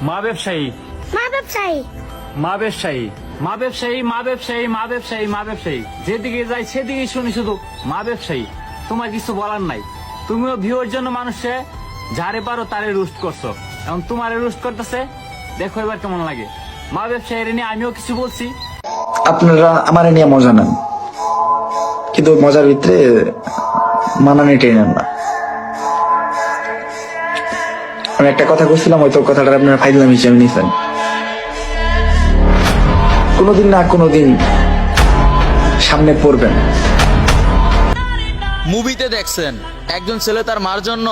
মা ব্যবসায়ী মা ব্যবসায়ী মা ব্যবসায়ী মা ব্যবসায়ী মা ব্যবসায়ী মা ব্যবসায়ী মা ব্যবসায়ী যেদিকে যাই সেদিকে শুনি শুধু মা ব্যবসায়ী। তোমার কিছু বলার নাই, তুমিও ভিউর জন্য মানুষে যারে পারো তারে রুস্ট করছো, এখন তোমারে রুস্ট করতেছে, দেখো এবার কেমন লাগে। মা ব্যবসায়ীর নিয়ে আমিও কিছু বলছি। আপনারা আমার নিয়ে মজা নেন, কিন্তু মজার ভিতরে মানানি টেনেন না। আমি একটা কথা বলছিলাম, হয়তো কথাটা আপনারা ফাইলাম হিসেবে নিয়েছেন। কোনোদিন না কোনোদিন সামনে পড়বেন। মুভিতে দেখছেন একজন ছেলে তার মার জন্য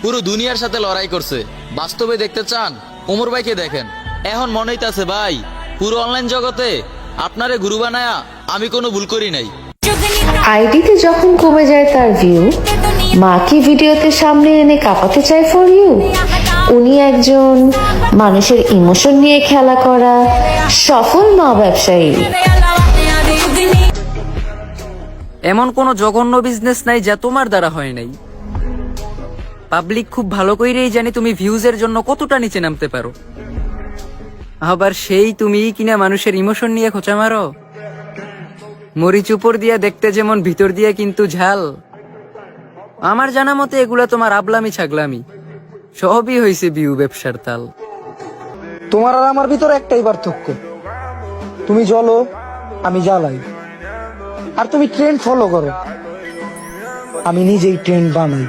পুরো দুনিয়ার সাথে লড়াই করছে, বাস্তবে দেখতে চান ওমর ভাইকে দেখেন। এখন মনে হইতাছে ভাই পুরো অনলাইন জগতে আপনারে গুরু বানায়া আমি কোনো ভুল করি নাই। আইডিতে যখন কমে যায় তার ভিউ, মাকে ভিডিওতে সামনে এনে কাঁপাতে চায় ফর ইউ। উনি একজন মানুষের ইমোশন নিয়ে খেলা করা সফল মা ব্যবসায়ী। এমন কোনো জঘন্য বিজনেস নাই যা তোমার দ্বারা হয় নাই। পাবলিক খুব ভালো কইরেই জানি তুমি ভিউজের জন্য কতটা নিচে নামতে পারো, আবার সেই তুমি কিনা মানুষের ইমোশন নিয়ে খোঁচা মারো। মরিচ উপর দিয়া দেখতে যেমন, ভিতর দিয়া কিন্তু ঝাল। আমার জানা মতে এগুলা তোমার আবলামি ছাগলামি, সবই হয়েছে ভিউ ব্যবসার তাল। তোমার আর আমার ভিতরে একটাই পার্থক্য, তুমি জ্বলো আমি জ্বালাই, আর তুমি ট্রেন্ড ফলো করো, আমি নিজেই ট্রেন্ড বানাই।